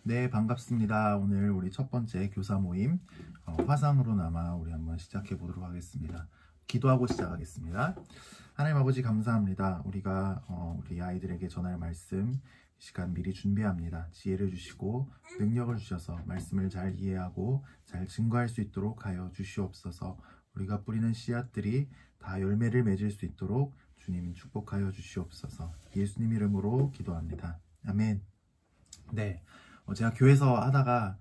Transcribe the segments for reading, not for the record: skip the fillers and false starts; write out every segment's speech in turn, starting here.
네, 반갑습니다. 오늘 우리 첫 번째 교사 모임 화상으로나마 우리 한번 시작해 보도록 하겠습니다. 기도하고 시작하겠습니다. 하나님 아버지 감사합니다. 우리가 우리 아이들에게 전할 말씀 이 시간 미리 준비합니다. 지혜를 주시고 능력을 주셔서 말씀을 잘 이해하고 잘 증거할 수 있도록 하여 주시옵소서. 우리가 뿌리는 씨앗들이 다 열매를 맺을 수 있도록 주님 축복하여 주시옵소서. 예수님 이름으로 기도합니다. 아멘. 네. 제가 교회에서 하다가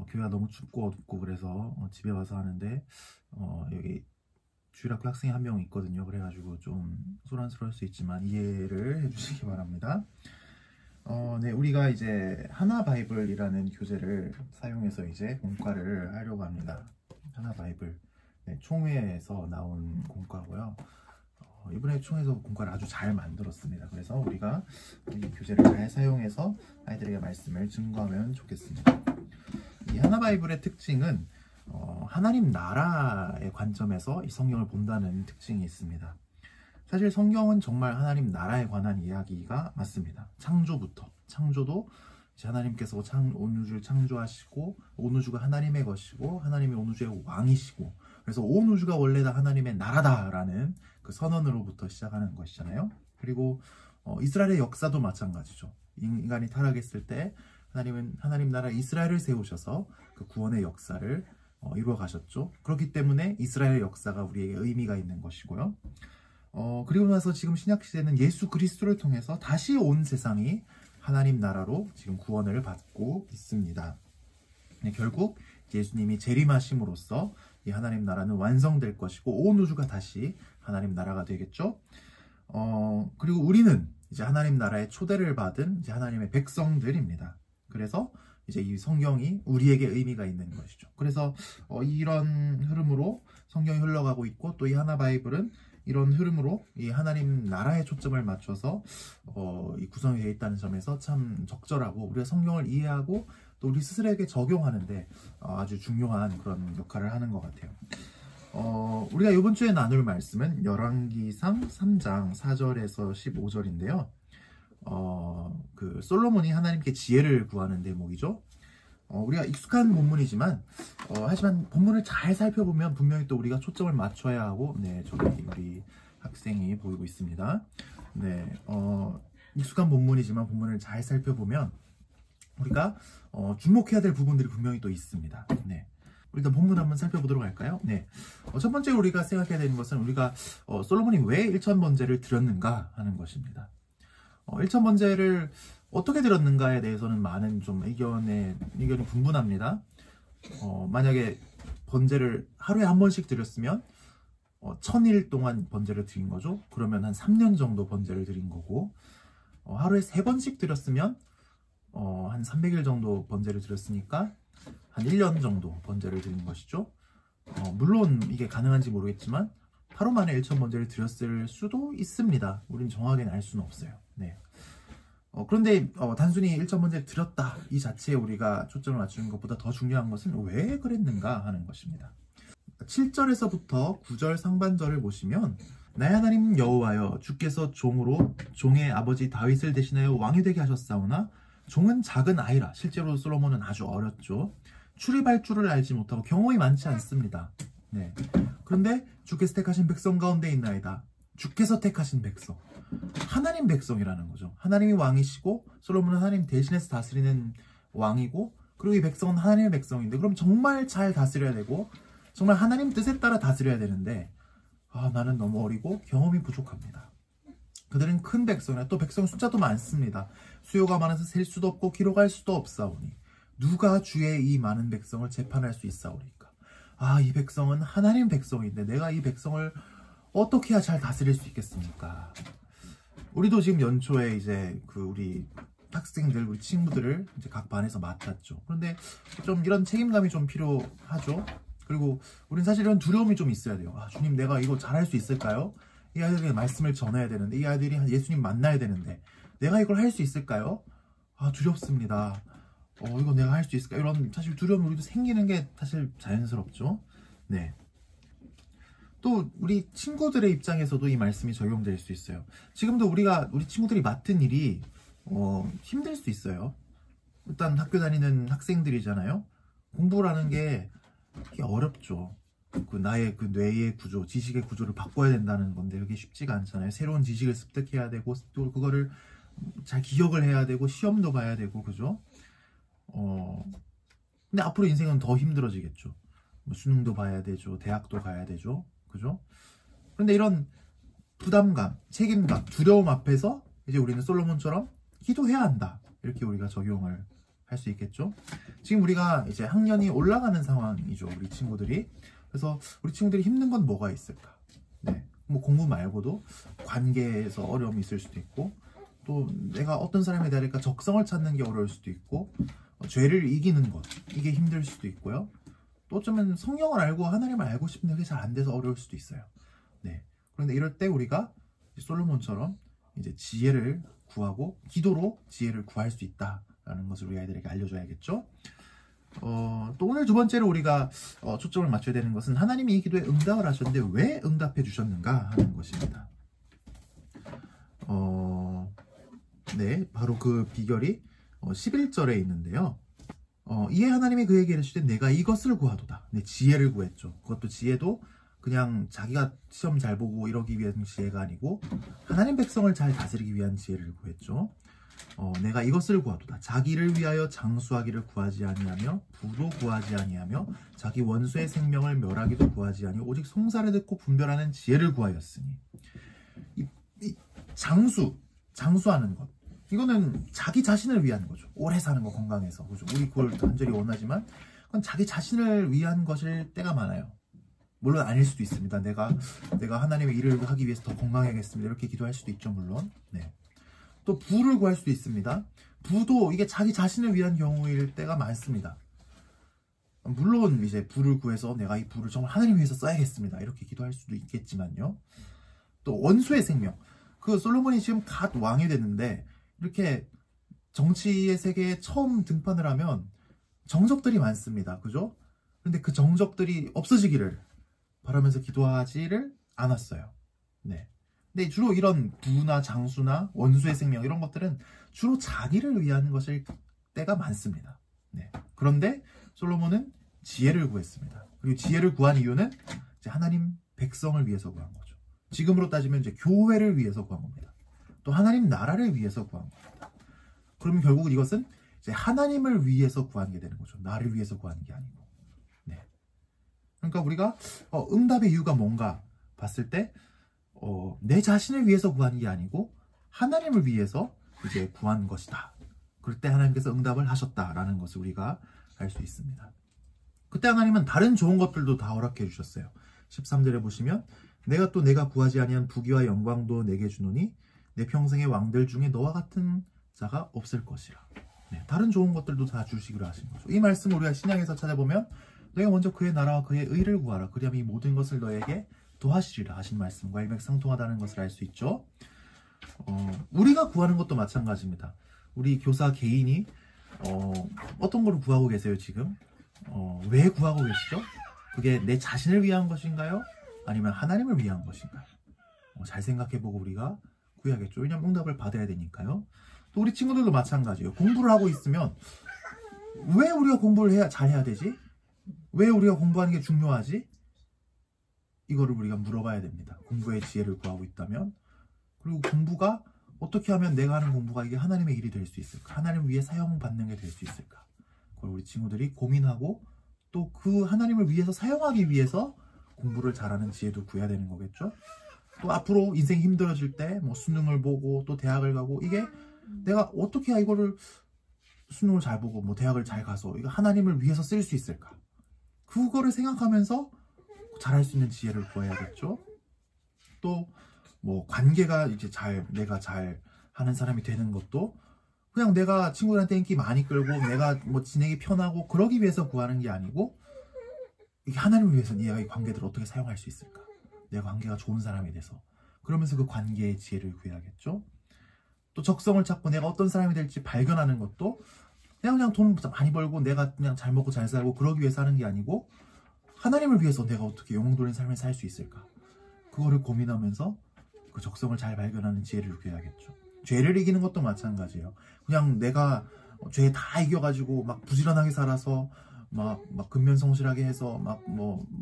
교회가 너무 춥고 어둡고 그래서 집에 와서 하는데 여기 주일학교 학생이 한 명 있거든요. 그래가지고 좀 소란스러울 수 있지만 이해를 해주시기 바랍니다. 네, 우리가 이제 하나 바이블이라는 교재를 사용해서 이제 공과를 하려고 합니다. 하나 바이블, 네, 총회에서 나온 공과고요. 이번에 총회에서 공과를 아주 잘 만들었습니다. 그래서 우리가 이 교재를 잘 사용해서 아이들에게 말씀을 증거하면 좋겠습니다. 이 하나 바이블의 특징은 하나님 나라의 관점에서 이 성경을 본다는 특징이 있습니다. 사실 성경은 정말 하나님 나라에 관한 이야기가 맞습니다. 창조부터, 창조도 하나님께서 온 우주를 창조하시고 온 우주가 하나님의 것이고 하나님이 온 우주의 왕이시고, 그래서 온 우주가 원래 다 하나님의 나라다라는 그 선언으로부터 시작하는 것이잖아요. 그리고 이스라엘의 역사도 마찬가지죠. 인간이 타락했을 때 하나님은 하나님 나라 이스라엘을 세우셔서 그 구원의 역사를 이루어 가셨죠. 그렇기 때문에 이스라엘 역사가 우리에게 의미가 있는 것이고요. 그리고 나서 지금 신약시대는 예수 그리스도를 통해서 다시 온 세상이 하나님 나라로 지금 구원을 받고 있습니다. 네, 결국 예수님이 재림하심으로써 이 하나님 나라는 완성될 것이고 온 우주가 다시 하나님 나라가 되겠죠. 그리고 우리는 이제 하나님 나라의 초대를 받은 이제 하나님의 백성들입니다. 그래서 이제 이 성경이 우리에게 의미가 있는 것이죠. 그래서 이런 흐름으로 성경이 흘러가고 있고, 또 이 하나 바이블은 이런 흐름으로 이 하나님 나라에 초점을 맞춰서 이 구성이 되어 있다는 점에서 참 적절하고, 우리가 성경을 이해하고 또 우리 스스로에게 적용하는데 아주 중요한 그런 역할을 하는 것 같아요. 우리가 이번 주에 나눌 말씀은 열왕기상 3장 4절에서 15절인데요. 그 솔로몬이 하나님께 지혜를 구하는 대목이죠. 우리가 익숙한 본문이지만 하지만 본문을 잘 살펴보면 분명히 또 우리가 초점을 맞춰야 하고, 네, 저기 우리 학생이 보이고 있습니다. 네, 익숙한 본문이지만 본문을 잘 살펴보면 우리가 주목해야 될 부분들이 분명히 또 있습니다. 네. 일단 본문 한번 살펴보도록 할까요? 네. 첫 번째 우리가 생각해야 되는 것은 우리가 솔로몬이 왜 일천 번제를 드렸는가 하는 것입니다. 일천 번제를 어떻게 드렸는가에 대해서는 많은 좀 의견이 분분합니다. 만약에 번제를 하루에 한 번씩 드렸으면 1000일 동안 번제를 드린 거죠. 그러면 한 3년 정도 번제를 드린 거고, 하루에 3번씩 드렸으면 한 300일 정도 번제를 드렸으니까 한 1년 정도 번제를 드린 것이죠. 물론 이게 가능한지 모르겠지만 하루 만에 1000 번제를 드렸을 수도 있습니다. 우린 정확하게는 알 수는 없어요. 네. 그런데 단순히 1000 번제를 드렸다 이 자체에 우리가 초점을 맞추는 것보다 더 중요한 것은 왜 그랬는가 하는 것입니다. 7절에서부터 9절 상반절을 보시면, 나의 하나님 여호와여, 주께서 종의 아버지 다윗을 대신하여 왕이 되게 하셨사오나 종은 작은 아이라. 실제로 솔로몬은 아주 어렸죠. 출입할 줄을 알지 못하고 경험이 많지 않습니다. 네. 그런데 주께서 택하신 백성 가운데 있나이다. 주께서 택하신 백성, 하나님 백성이라는 거죠. 하나님이 왕이시고 솔로몬은 하나님 대신해서 다스리는 왕이고, 그리고 이 백성은 하나님의 백성인데, 그럼 정말 잘 다스려야 되고 정말 하나님 뜻에 따라 다스려야 되는데 나는 너무 어리고 경험이 부족합니다. 그들은 큰 백성이라, 또 백성 숫자도 많습니다. 수요가 많아서 셀 수도 없고 기록할 수도 없사오니 누가 주의 이 많은 백성을 재판할 수 있사오리까. 이 백성은 하나님 백성인데 내가 이 백성을 어떻게 해야 잘 다스릴 수 있겠습니까? 우리도 지금 연초에 이제 우리 학생들, 우리 친구들을 이제 각 반에서 맡았죠. 그런데 좀 이런 책임감이 좀 필요하죠. 그리고 우린 사실 이런 두려움이 좀 있어야 돼요. 주님, 내가 이거 잘할 수 있을까요? 이 아이들에게 말씀을 전해야 되는데, 이 아이들이 예수님 만나야 되는데 내가 이걸 할 수 있을까요? 두렵습니다. 이거 내가 할 수 있을까? 이런 사실 두려움이 우리도 생기는 게 사실 자연스럽죠. 네. 또 우리 친구들의 입장에서도 이 말씀이 적용될 수 있어요. 지금도 우리 친구들이 맡은 일이 힘들 수 있어요. 일단 학교 다니는 학생들이잖아요. 공부라는 게 어렵죠. 나의 뇌의 구조, 지식의 구조를 바꿔야 된다는 건데 그게 쉽지가 않잖아요. 새로운 지식을 습득해야 되고 또 그거를 잘 기억을 해야 되고 시험도 봐야 되고 그죠? 근데 앞으로 인생은 더 힘들어지겠죠. 뭐 수능도 봐야 되죠. 대학도 가야 되죠. 그죠? 그런데 이런 부담감, 책임감, 두려움 앞에서 이제 우리는 솔로몬처럼 기도해야 한다. 이렇게 우리가 적용을 할 수 있겠죠. 지금 우리가 이제 학년이 올라가는 상황이죠. 우리 친구들이. 그래서 우리 친구들이 힘든 건 뭐가 있을까? 네. 뭐 공부 말고도 관계에서 어려움이 있을 수도 있고 또 내가 어떤 사람에 대하니까 적성을 찾는 게 어려울 수도 있고 죄를 이기는 것 이게 힘들 수도 있고요. 또 어쩌면 성령을 알고 하나님을 알고 싶은데 그게 잘 안 돼서 어려울 수도 있어요. 네. 그런데 이럴 때 우리가 솔로몬처럼 이제 지혜를 구하고 기도로 지혜를 구할 수 있다라는 것을 우리 아이들에게 알려줘야겠죠. 또 오늘 두 번째로 우리가 초점을 맞춰야 되는 것은 하나님이 이 기도에 응답을 하셨는데 왜 응답해 주셨는가 하는 것입니다. 네, 바로 그 비결이 11절에 있는데요. 이에 하나님이 그에게 이르시되 내가 이것을 구하도다. 네, 지혜를 구했죠. 그것도 지혜도 그냥 자기가 시험 잘 보고 이러기 위한 지혜가 아니고 하나님 백성을 잘 다스리기 위한 지혜를 구했죠. 내가 이것을 구하도다. 자기를 위하여 장수하기를 구하지 아니하며 부도 구하지 아니하며 자기 원수의 생명을 멸하기도 구하지 아니하고 오직 송사를 듣고 분별하는 지혜를 구하였으니 이 장수하는 것 이거는 자기 자신을 위한 거죠. 오래 사는 거 건강해서 그죠? 우리 그걸 간절히 원하지만 그건 자기 자신을 위한 것일 때가 많아요. 물론 아닐 수도 있습니다. 내가 하나님의 일을 하기 위해서 더 건강해야겠습니다. 이렇게 기도할 수도 있죠. 물론. 네. 또 부를 구할 수도 있습니다. 부도 이게 자기 자신을 위한 경우일 때가 많습니다. 물론 이제 부를 구해서 내가 이 부를 정말 하나님 위해서 써야겠습니다. 이렇게 기도할 수도 있겠지만요. 또 원수의 생명. 그 솔로몬이 지금 갓 왕이 됐는데 이렇게 정치의 세계에 처음 등판을 하면 정적들이 많습니다. 그죠? 그런데 그 정적들이 없어지기를 바라면서 기도하지를 않았어요. 네. 근데 주로 이런 부나 장수나 원수의 생명 이런 것들은 주로 자기를 위한 것일 때가 많습니다. 네. 그런데 솔로몬은 지혜를 구했습니다. 그리고 지혜를 구한 이유는 이제 하나님 백성을 위해서 구한 거죠. 지금으로 따지면 이제 교회를 위해서 구한 겁니다. 또 하나님 나라를 위해서 구한 겁니다. 그러면 결국 이것은 이제 하나님을 위해서 구한 게 되는 거죠. 나를 위해서 구하는 게 아니고. 네. 그러니까 우리가 응답의 이유가 뭔가 봤을 때 내 자신을 위해서 구하는 게 아니고 하나님을 위해서 이제 구한 것이다. 그럴 때 하나님께서 응답을 하셨다라는 것을 우리가 알 수 있습니다. 그때 하나님은 다른 좋은 것들도 다 허락해 주셨어요. 13절에 보시면 내가 구하지 아니한 부귀와 영광도 내게 주노니 내 평생의 왕들 중에 너와 같은 자가 없을 것이라. 네, 다른 좋은 것들도 다 주시기로 하신 거죠. 이 말씀을 우리가 신약에서 찾아보면 너희가 먼저 그의 나라와 그의 의를 구하라. 그리하면 이 모든 것을 너에게 도하시리라 하신 말씀과 일맥상통하다는 것을 알 수 있죠. 우리가 구하는 것도 마찬가지입니다. 우리 교사 개인이 어떤 걸 구하고 계세요 지금? 왜 구하고 계시죠? 그게 내 자신을 위한 것인가요? 아니면 하나님을 위한 것인가요? 잘 생각해보고 우리가 구해야겠죠. 왜냐하면 응답을 받아야 되니까요. 또 우리 친구들도 마찬가지예요. 공부를 하고 있으면 왜 우리가 공부를 잘해야 되지? 왜 우리가 공부하는 게 중요하지? 이거를 우리가 물어봐야 됩니다. 공부의 지혜를 구하고 있다면. 그리고 공부가 어떻게 하면 내가 하는 공부가 이게 하나님의 일이 될 수 있을까? 하나님을 위해 사용받는 게 될 수 있을까? 그걸 우리 친구들이 고민하고 또 그 하나님을 위해서 사용하기 위해서 공부를 잘하는 지혜도 구해야 되는 거겠죠? 또 앞으로 인생이 힘들어질 때 뭐 수능을 보고 또 대학을 가고 이게 내가 어떻게 해야 이거를 수능을 잘 보고 뭐 대학을 잘 가서 이거 하나님을 위해서 쓸 수 있을까? 그거를 생각하면서 잘할 수 있는 지혜를 구해야겠죠? 또 뭐 관계가 이제 내가 잘 하는 사람이 되는 것도 그냥 내가 친구들한테 인기 많이 끌고 내가 뭐 지내기 편하고 그러기 위해서 구하는 게 아니고 이게 하나님을 위해서 내가 이 관계들을 어떻게 사용할 수 있을까? 내가 관계가 좋은 사람이 돼서 그러면서 그 관계의 지혜를 구해야겠죠? 또 적성을 찾고 내가 어떤 사람이 될지 발견하는 것도 그냥 돈 많이 벌고 내가 그냥 잘 먹고 잘 살고 그러기 위해서 하는 게 아니고 하나님을 위해서 내가 어떻게 영웅 돌린 삶을 살 수 있을까? 그거를 고민하면서 그 적성을 잘 발견하는 지혜를 구해야겠죠. 죄를 이기는 것도 마찬가지예요. 그냥 내가 죄 다 이겨가지고 막 부지런하게 살아서 막 근면성실하게 해서 막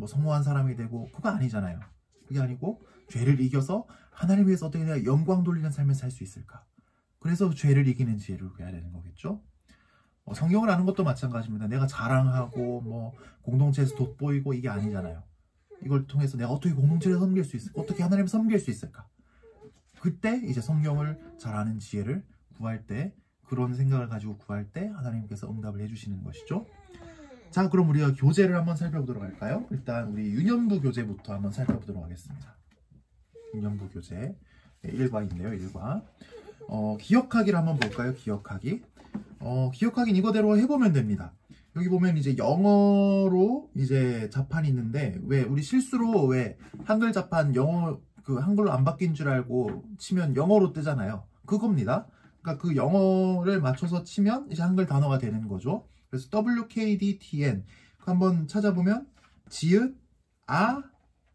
성공한 사람이 되고, 그거 아니잖아요. 그게 아니고 죄를 이겨서 하나님 위해서 어떻게 내가 영광 돌리는 삶을 살 수 있을까? 그래서 죄를 이기는 지혜를 구해야 되는 거겠죠. 성경을 아는 것도 마찬가지입니다. 내가 자랑하고 공동체에서 돋보이고 이게 아니잖아요. 이걸 통해서 내가 어떻게 공동체를 섬길 수 있을까? 어떻게 하나님을 섬길 수 있을까? 그때 이제 성경을 잘 아는 지혜를 구할 때, 그런 생각을 가지고 구할 때 하나님께서 응답을 해주시는 것이죠. 자, 그럼 우리가 교재를 한번 살펴보도록 할까요? 일단 우리 유년부 교재부터 한번 살펴보도록 하겠습니다. 유년부 교재 1과인데요. 1과. 기억하기를 한번 볼까요? 기억하기. 기억하기는 이거대로 해보면 됩니다. 여기 보면 이제 영어로 이제 자판이 있는데, 왜 우리 실수로 왜 한글 자판 영어 한글로 안 바뀐 줄 알고 치면 영어로 뜨잖아요. 그겁니다. 그러니까 그 영어를 맞춰서 치면 이제 한글 단어가 되는 거죠. 그래서 WKDTN 한번 찾아보면 지읒, 아,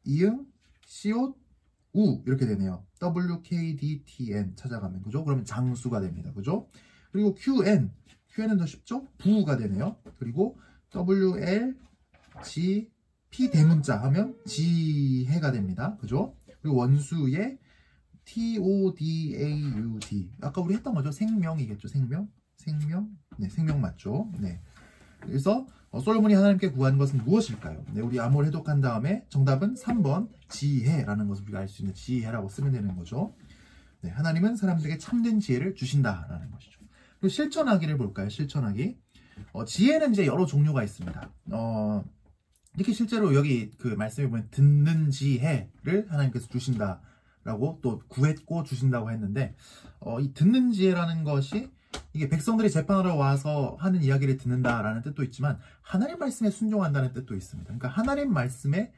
이응, 시옷, 우 이렇게 되네요. WKDTN 찾아가면, 그죠? 그러면 장수가 됩니다. 그죠? 그리고 QN은 더 쉽죠? 부가 되네요. 그리고 WLGP 대문자 하면 지혜가 됩니다. 그죠? 그리고 원수의 TODAUD. 아까 우리 했던 거죠? 생명이겠죠? 생명? 네, 생명 맞죠? 네. 그래서 솔로몬이 하나님께 구한 것은 무엇일까요? 네, 우리 암호를 해독한 다음에 정답은 3번 지혜라는 것을 우리가 알 수 있는 지혜라고 쓰면 되는 거죠. 네, 하나님은 사람들에게 참된 지혜를 주신다라는 것이죠. 그리고 실천하기를 볼까요? 실천하기. 지혜는 이제 여러 종류가 있습니다. 이렇게 실제로 여기 그 말씀에 보면 듣는 지혜를 하나님께서 주신다라고 또 구했고 주신다고 했는데, 이 듣는 지혜라는 것이 이게 백성들이 재판하러 와서 하는 이야기를 듣는다라는 뜻도 있지만, 하나님 말씀에 순종한다는 뜻도 있습니다. 그러니까 하나님 말씀에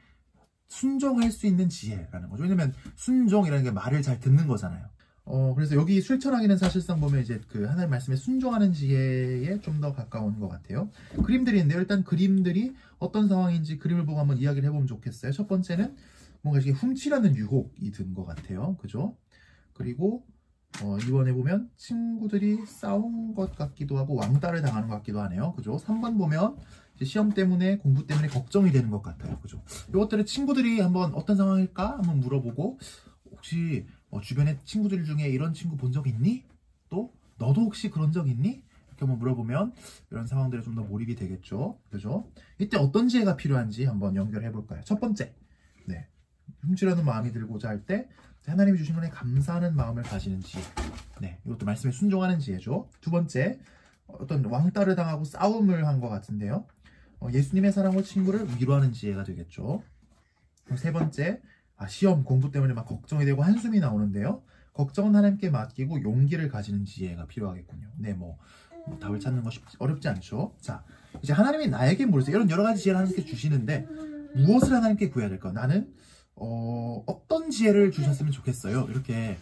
순종할 수 있는 지혜라는 거죠. 왜냐면 순종이라는 게 말을 잘 듣는 거잖아요. 그래서 여기 실천하기는 사실상 보면 이제 그 하나님 말씀에 순종하는 지혜에 좀 더 가까운 것 같아요. 그림들이 있는데요. 일단 그림들이 어떤 상황인지 그림을 보고 한번 이야기를 해보면 좋겠어요. 첫 번째는 뭔가 이게 훔치려는 유혹이 든 것 같아요. 그죠? 그리고 이번에 보면 친구들이 싸운 것 같기도 하고 왕따를 당하는 것 같기도 하네요. 그죠? 3번 보면 이제 시험 때문에, 공부 때문에 걱정이 되는 것 같아요. 그죠? 이것들을 친구들이 한번 어떤 상황일까 한번 물어보고, 혹시 주변에 친구들 중에 이런 친구 본 적 있니? 또 너도 혹시 그런 적 있니? 이렇게 한번 물어보면 이런 상황들에 좀 더 몰입이 되겠죠. 그죠? 이때 어떤 지혜가 필요한지 한번 연결해 볼까요? 첫 번째, 네, 훔치려는 마음이 들고자 할 때 하나님이 주신 것에 감사하는 마음을 가지는 지혜. 네, 이것도 말씀에 순종하는 지혜죠. 두 번째, 어떤 왕따를 당하고 싸움을 한 것 같은데요. 예수님의 사랑으로 친구를 위로하는 지혜가 되겠죠. 그럼 세 번째, 시험, 공부 때문에 막 걱정이 되고 한숨이 나오는데요. 걱정은 하나님께 맡기고 용기를 가지는 지혜가 필요하겠군요. 네, 답을 찾는 것이 어렵지 않죠. 자, 이제 하나님이 나에게 물으세요. 이런 여러 가지 지혜를 하나님께 주시는데, 무엇을 하나님께 구해야 될까? 나는 어떤 지혜를 주셨으면 좋겠어요. 이렇게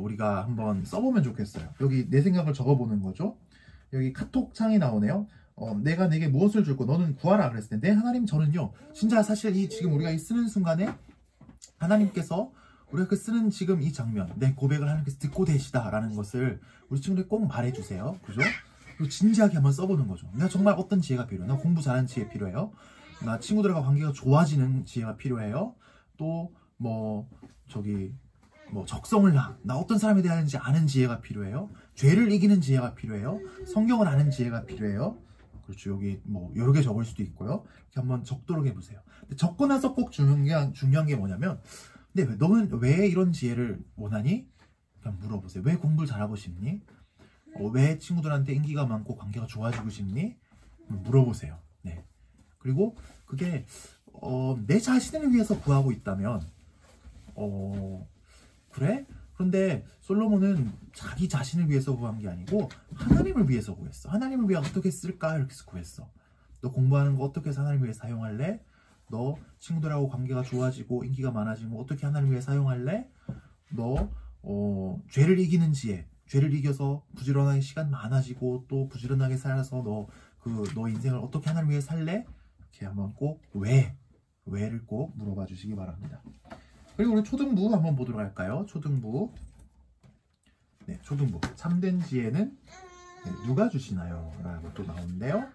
우리가 한번 써보면 좋겠어요. 여기 내 생각을 적어보는 거죠. 여기 카톡 창이 나오네요. 내가 내게 무엇을 줄고 너는 구하라 그랬을 때, 네 하나님, 저는요 진짜 사실 이 지금 우리가 쓰는 순간에 하나님께서 우리가 쓰는 지금 이 장면, 내 고백을 하나님께서 듣고 계시다라는 것을 우리 친구들이 꼭 말해주세요. 그죠? 그리고 진지하게 한번 써보는 거죠. 내가 정말 어떤 지혜가 필요해요? 나 공부 잘하는 지혜 필요해요? 나 친구들과 관계가 좋아지는 지혜가 필요해요? 또 적성을 나 어떤 사람이 되어야 하는지 아는 지혜가 필요해요? 죄를 이기는 지혜가 필요해요? 성경을 아는 지혜가 필요해요? 그렇죠. 여기 여러 개 적을 수도 있고요. 이렇게 한번 적도록 해보세요. 근데 적고 나서 꼭 중요한 게 뭐냐면, 근데 너는 왜 이런 지혜를 원하니? 그냥 물어보세요. 왜 공부를 잘하고 싶니? 왜 친구들한테 인기가 많고 관계가 좋아지고 싶니? 물어보세요. 네. 그리고 그게 내 자신을 위해서 구하고 있다면, 그래? 그런데 솔로몬은 자기 자신을 위해서 구한 게 아니고 하나님을 위해서 구했어. 하나님을 위해 어떻게 쓸까? 이렇게 해서 구했어. 너 공부하는 거 어떻게 해서 하나님을 위해 사용할래? 너 친구들하고 관계가 좋아지고 인기가 많아지는 거 어떻게 하나님을 위해 사용할래? 너 죄를 이기는 지혜, 죄를 이겨서 부지런하게 시간 많아지고 또 부지런하게 살아서 너 인생을 어떻게 하나님을 위해 살래? 이렇게 한번 꼭 왜를 꼭 물어봐 주시기 바랍니다. 그리고 우리 초등부 한번 보도록 할까요? 초등부. 네, 초등부. 참된 지혜는 네, 누가 주시나요? 라고 또 나오는데요.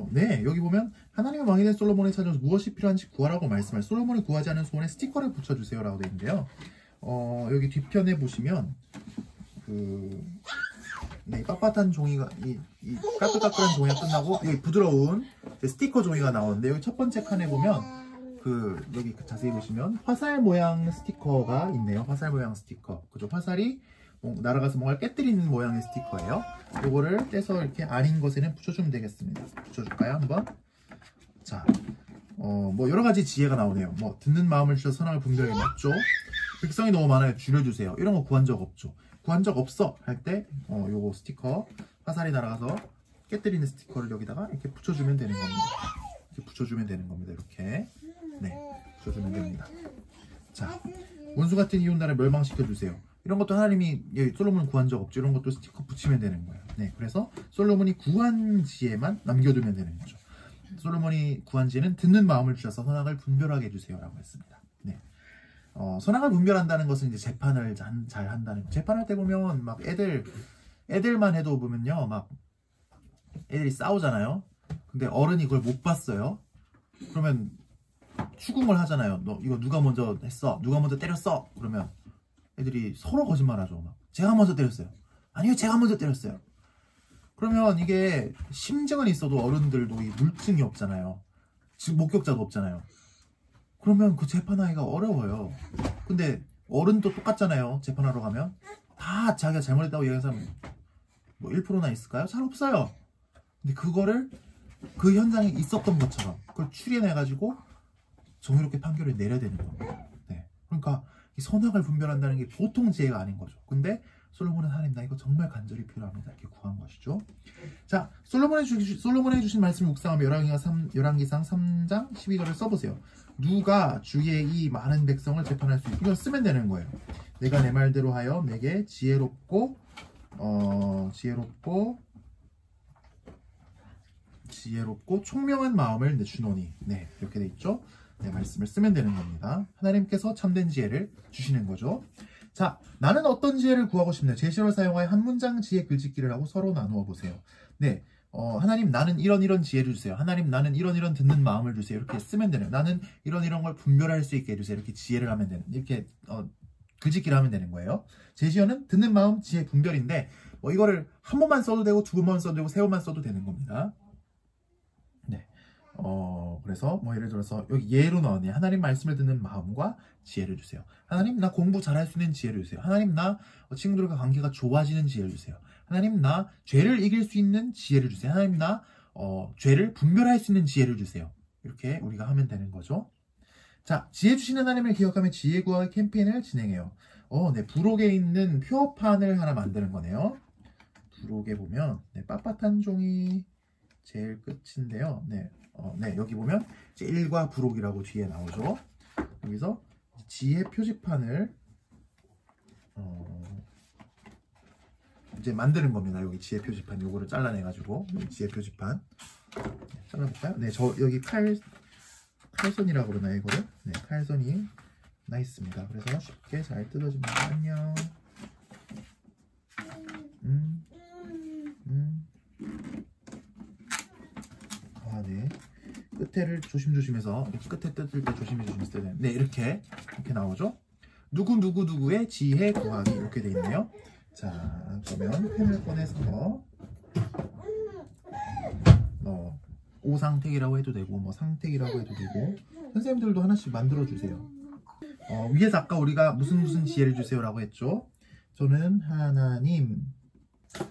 네, 여기 보면 하나님의 왕이 된 솔로몬의 찾아서 무엇이 필요한지 구하라고 말씀할 솔로몬이 구하지 않은 소원에 스티커를 붙여주세요 라고 되어 있는데요. 여기 뒤편에 보시면 네, 빳빳한 종이가 이 까끌까끌한 종이가 끝나고 여기 부드러운 스티커 종이가 나오는데 여기 첫 번째 칸에 보면 여기 자세히 보시면 화살 모양 스티커가 있네요. 화살 모양 스티커. 그죠? 화살이 날아가서 뭔가를 깨뜨리는 모양의 스티커예요. 이거를 떼서 이렇게 아닌 것에는 붙여주면 되겠습니다. 붙여줄까요? 한번. 자, 뭐 여러 가지 지혜가 나오네요. 뭐 듣는 마음을 주셔서 선악을 분별하게 맞죠? 백성이 너무 많아요. 줄여주세요. 이런 거 구한 적 없죠. 구한 적 없어 할 때 요거 스티커 화살이 날아가서 깨뜨리는 스티커를 여기다가 이렇게 붙여주면 되는 겁니다. 이렇게 붙여주면 되는 겁니다. 이렇게. 네, 붙여주면 됩니다. 자, 원수 같은 이웃 나라를 멸망시켜주세요. 이런 것도 하나님이 솔로몬은 구한 적 없죠. 이런 것도 스티커 붙이면 되는 거예요. 네, 그래서 솔로몬이 구한 지혜만 남겨두면 되는 거죠. 솔로몬이 구한 지혜는 듣는 마음을 주셔서 선악을 분별하게 해주세요 라고 했습니다. 네, 선악을 분별한다는 것은 이제 재판을 잘 한다는 거. 재판할 때 보면 막 애들만 해도 보면요, 막 애들이 싸우잖아요. 근데 어른이 그걸 못 봤어요. 그러면 추궁을 하잖아요. 너 이거 누가 먼저 했어? 누가 먼저 때렸어? 그러면 애들이 서로 거짓말하죠. 막 제가 먼저 때렸어요. 아니요, 제가 먼저 때렸어요. 그러면 이게 심증은 있어도 어른들도 이 물증이 없잖아요. 즉 목격자도 없잖아요. 그러면 그 재판하기가 어려워요. 근데 어른도 똑같잖아요. 재판하러 가면 다 자기가 잘못했다고 얘기하는 사람 뭐 1%나 있을까요? 잘 없어요. 근데 그거를 그 현장에 있었던 것처럼 그걸 추리해내가지고 정의롭게 판결을 내려야 되는 겁니다. 네. 그러니까 이 선악을 분별한다는 게 보통 지혜가 아닌 거죠. 근데 솔로몬은 하나님 나 이거 정말 간절히 필요합니다. 이렇게 구한 것이죠. 자, 솔로몬이 주신 말씀 묵상하며 열왕기상 3장 12절을 써보세요. 누가 주의 이 많은 백성을 재판할 수 있고 이걸 쓰면 되는 거예요. 내가 내 말대로 하여 내게 지혜롭고 총명한 마음을 주노니. 네, 이렇게 돼 있죠. 네, 말씀을 쓰면 되는 겁니다. 하나님께서 참된 지혜를 주시는 거죠. 자, 나는 어떤 지혜를 구하고 싶나요? 제시어를 사용하여 한 문장 지혜 글짓기를 하고 서로 나누어 보세요. 네, 하나님 나는 이런 지혜를 주세요. 하나님 나는 이런 듣는 마음을 주세요. 이렇게 쓰면 되는. 나는 이런 걸 분별할 수 있게 해주세요. 이렇게 지혜를 하면 되는. 이렇게 글짓기를 하면 되는 거예요. 제시어는 듣는 마음 지혜 분별인데 뭐 이거를 한 번만 써도 되고 두 번만 써도 되고 세 번만 써도 되는 겁니다. 네. 그래서 뭐 예를 들어서 여기 예로 넣었네. 하나님 말씀을 듣는 마음과 지혜를 주세요. 하나님 나 공부 잘할 수 있는 지혜를 주세요. 하나님 나 친구들과 관계가 좋아지는 지혜를 주세요. 하나님 나 죄를 이길 수 있는 지혜를 주세요. 하나님 나 죄를 분별할 수 있는 지혜를 주세요. 이렇게 우리가 하면 되는 거죠. 자, 지혜 주시는 하나님을 기억하며 지혜 구하기 캠페인을 진행해요. 네, 부록에 있는 표판을 하나 만드는 거네요. 부록에 보면 네, 빳빳한 종이 제일 끝인데요. 네, 네, 여기 보면 이제 1과 부록이라고 뒤에 나오죠. 여기서 지혜 표지판을 이제 만드는 겁니다. 여기 지혜 표지판 요거를 잘라내가지고 여기 지혜 표지판 잘라볼까요? 네, 저 여기 칼선이라고 그러나요 이거를? 네, 칼선이 나 있습니다. 그래서 쉽게 잘 뜯어집니다. 안녕. 네. 끝에를 조심조심해서 끝에 뜯을 때 조심조심해서 뜯어야 네, 이렇게 나오죠. 누구의 지혜 구하기 이렇게 돼 있네요. 자, 그러면 펜을 꺼내서 오상택이라고 해도 되고 뭐 상택이라고 해도 되고 선생님들도 하나씩 만들어 주세요. 위에서 아까 우리가 무슨 지혜를 주세요 라고 했죠. 저는 하나님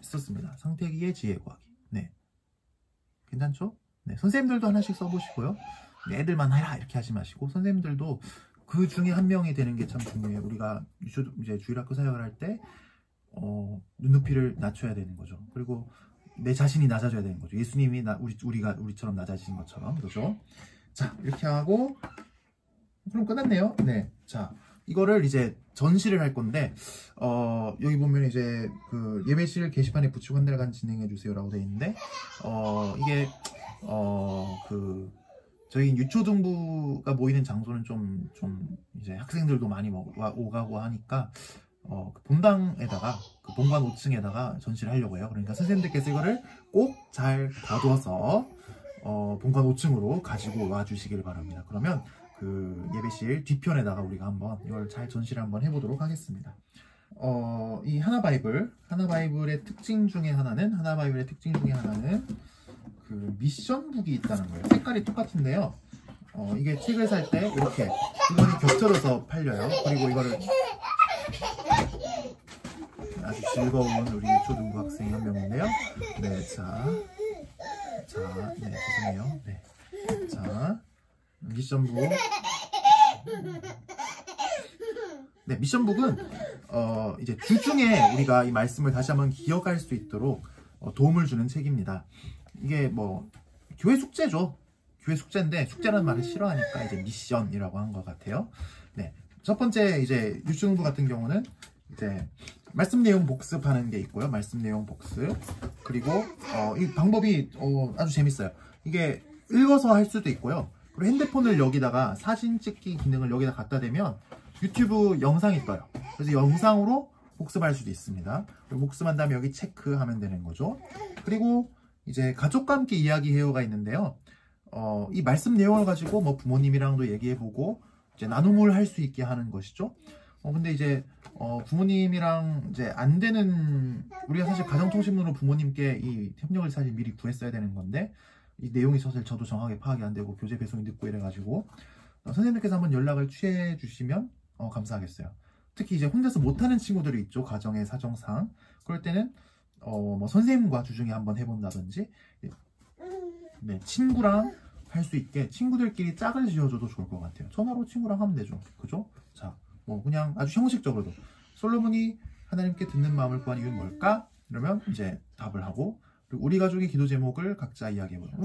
썼습니다. 상택이의 지혜 구하기. 네, 괜찮죠? 네, 선생님들도 하나씩 써보시고요. 네, 애들만 해라 이렇게 하지 마시고 선생님들도 그 중에 한 명이 되는 게 참 중요해요. 우리가 이제 주일학교 사역을 할 때 눈높이를 낮춰야 되는 거죠. 그리고 내 자신이 낮아져야 되는 거죠. 예수님이 우리처럼 낮아지신 것처럼. 그렇죠? 자, 이렇게 하고 그럼 끝났네요. 네, 자, 이거를 이제 전시를 할 건데 여기 보면 이제 그 예배실 게시판에 붙이고 한 달간 진행해 주세요라고 되어 있는데 이게 저희 유초등부가 모이는 장소는 좀 이제 학생들도 많이 오가고 하니까 본당에다가 그 본관 5층에다가 전시를 하려고 해요. 그러니까 선생님들께서 이거를 꼭 잘 다뤄서 본관 5층으로 가지고 와 주시길 바랍니다. 그러면 그 예배실 뒤편에다가 우리가 한번 이걸 잘 전시를 한번 해보도록 하겠습니다. 이 하나바이블의 특징 중에 하나는 그 미션북이 있다는 거예요. 색깔이 똑같은데요. 이게 책을 살 때 이렇게 이거는 겹쳐져서 팔려요. 그리고 이거를 아주 즐거운 우리 초등부 학생이 한 명인데요. 네, 네, 죄송해요. 네, 자, 미션북. 네, 미션북은 이제 주중에 우리가 이 말씀을 다시 한번 기억할 수 있도록 도움을 주는 책입니다. 이게 뭐 교회 숙제죠. 교회 숙제인데 숙제라는 말을 싫어하니까 이제 미션이라고 한 것 같아요. 네, 첫 번째 이제 유치원부 같은 경우는 이제 말씀 내용 복습하는 게 있고요. 말씀 내용 복습. 그리고 이 방법이 아주 재밌어요. 이게 읽어서 할 수도 있고요. 그리고 핸드폰을 여기다가 사진 찍기 기능을 여기다 갖다 대면 유튜브 영상이 떠요. 그래서 영상으로 복습할 수도 있습니다. 그리고 복습한 다음에 여기 체크하면 되는 거죠. 그리고 이제 가족과 함께 이야기해요가 있는데요. 이 말씀 내용을 가지고 뭐 부모님이랑도 얘기해보고 이제 나눔을 할 수 있게 하는 것이죠. 근데 이제 부모님이랑 이제 안 되는, 우리가 사실 가정통신문으로 부모님께 이 협력을 사실 미리 구했어야 되는 건데 이 내용이 사실 저도 정확하게 파악이 안 되고 교재 배송이 늦고 이래가지고 선생님들께서 한번 연락을 취해 주시면 감사하겠어요. 특히 이제 혼자서 못하는 친구들이 있죠. 가정의 사정상. 그럴 때는 뭐 선생님과 주중에 한번 해본다든지, 네, 친구랑 할 수 있게 친구들끼리 짝을 지어줘도 좋을 것 같아요. 전화로 친구랑 하면 되죠. 그죠? 자, 뭐 그냥 아주 형식적으로도 솔로몬이 하나님께 듣는 마음을 구한 이유는 뭘까? 그러면 이제 답을 하고, 그리고 우리 가족의 기도 제목을 각자 이야기해보죠.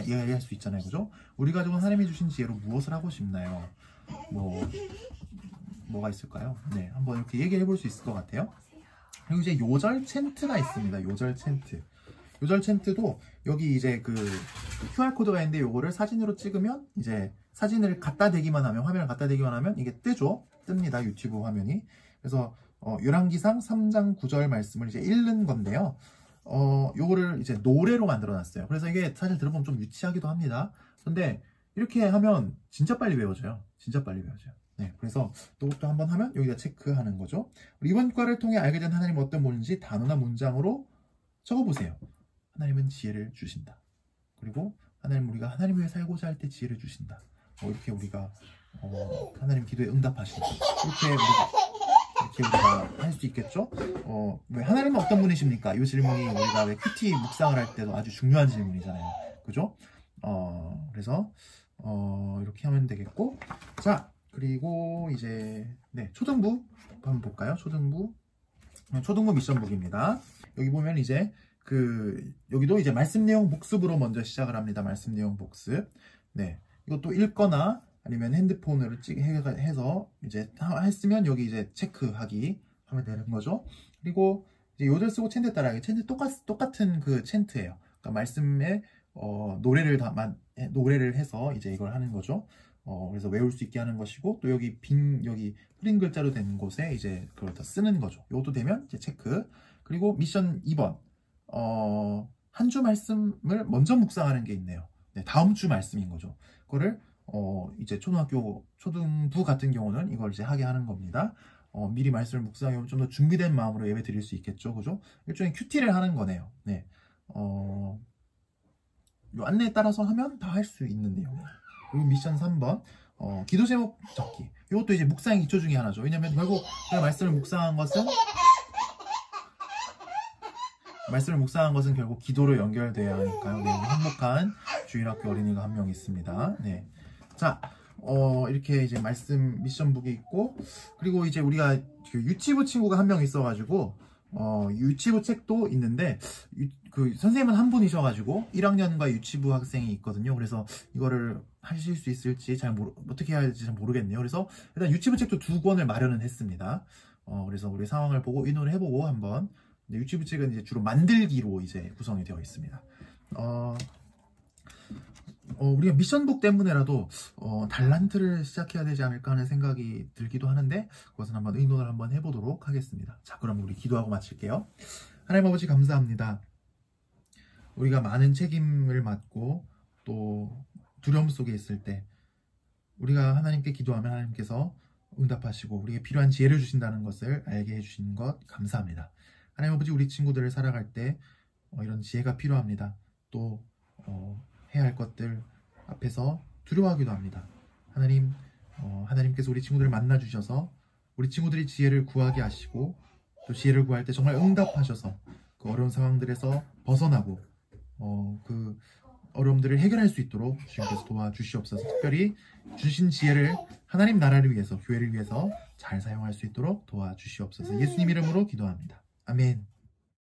이야기할 수 있잖아요. 그죠? 우리 가족은 하나님이 주신 지혜로 무엇을 하고 싶나요? 뭐가 있을까요? 네, 한번 이렇게 얘기해 볼 수 있을 것 같아요. 그리고 이제 요절 챈트가 있습니다. 요절 챈트. 요절 챈트도 여기 이제 그 QR코드가 있는데 요거를 사진으로 찍으면 이제 사진을 갖다 대기만 하면, 화면을 갖다 대기만 하면 이게 뜹니다. 유튜브 화면이. 그래서 열왕기상 3장 9절 말씀을 이제 읽는 건데요. 요거를 이제 노래로 만들어 놨어요. 그래서 이게 사실 들어보면 좀 유치하기도 합니다. 근데 이렇게 하면 진짜 빨리 배워져요. 네, 그래서 이것도 한번 하면 여기다 체크하는 거죠. 이번 과를 통해 알게 된 하나님은 어떤 분인지 단어나 문장으로 적어보세요. 하나님은 지혜를 주신다. 그리고 우리가 하나님 위해 살고자 할 때 지혜를 주신다. 이렇게 우리가 하나님 기도에 응답하신다. 이렇게 우리가 할 수 있겠죠? 왜 하나님은 어떤 분이십니까? 이 질문이 우리가 왜 큐티 묵상을 할 때도 아주 중요한 질문이잖아요. 그죠? 그래서 이렇게 하면 되겠고, 자, 그리고 이제 네, 초등부 한번 볼까요? 초등부 미션북입니다. 여기 보면 이제 여기도 이제 말씀 내용 복습으로 먼저 시작을 합니다. 말씀 내용 복습. 네, 이것도 읽거나 아니면 핸드폰으로 해서 이제 했으면 여기 이제 체크하기 하면 되는 거죠. 그리고 이제 요절 쓰고 챈트 따라하기. 챈트 똑같은 그 챈트예요. 그러니까 말씀에 노래를 해서 이제 이걸 하는 거죠. 그래서 외울 수 있게 하는 것이고, 또 여기 여기 흐린 글자로 된 곳에 이제 그걸 다 쓰는 거죠. 이것도 되면 이제 체크. 그리고 미션 2번. 한 주 말씀을 먼저 묵상하는 게 있네요. 네, 다음 주 말씀인 거죠. 그거를 이제 초등부 같은 경우는 이걸 이제 하게 하는 겁니다. 미리 말씀을 묵상하면 좀 더 준비된 마음으로 예배 드릴 수 있겠죠. 그죠? 일종의 큐티를 하는 거네요. 네. 요 안내에 따라서 하면 다 할 수 있는 내용이에요. 그리고 미션 3번. 기도 제목 적기. 이것도 이제 묵상의 기초 중에 하나죠. 왜냐면 결국 말씀을 묵상한 것은 결국 기도로 연결돼야 하니까요. 네, 행복한 주일학교 어린이가 한 명 있습니다. 네. 자, 이렇게 이제 말씀 미션북이 있고, 그리고 이제 우리가 그 유치부 친구가 한 명 있어가지고, 유치부 책도 있는데, 그 선생님은 한 분이셔가지고 1학년과 유치부 학생이 있거든요. 그래서 이거를 하실 수 있을지 어떻게 해야 할지 잘 모르겠네요. 그래서 일단 유치부 책도 2권을 마련은 했습니다. 그래서 우리 상황을 보고 의논을 해보고 한번. 유치부 책은 이제 주로 만들기로 이제 구성이 되어 있습니다. 우리가 미션북 때문에라도 달란트를 시작해야 되지 않을까 하는 생각이 들기도 하는데 그것은 한번 의논을 한번 해보도록 하겠습니다. 자, 그럼 우리 기도하고 마칠게요. 하나님 아버지 감사합니다. 우리가 많은 책임을 맡고 또 두려움 속에 있을 때 우리가 하나님께 기도하면 하나님께서 응답하시고 우리에게 필요한 지혜를 주신다는 것을 알게 해주시는 것 감사합니다. 하나님 아버지, 우리 친구들을 살아갈 때 이런 지혜가 필요합니다. 또 해야 할 것들 앞에서 두려워하기도 합니다. 하나님, 하나님께서 우리 친구들을 만나 주셔서 우리 친구들이 지혜를 구하게 하시고 또 지혜를 구할 때 정말 응답하셔서 그 어려운 상황들에서 벗어나고 그 어려움들을 해결할 수 있도록 주님께서 도와주시옵소서. 특별히 주신 지혜를 하나님 나라를 위해서, 교회를 위해서 잘 사용할 수 있도록 도와주시옵소서. 예수님 이름으로 기도합니다. 아멘.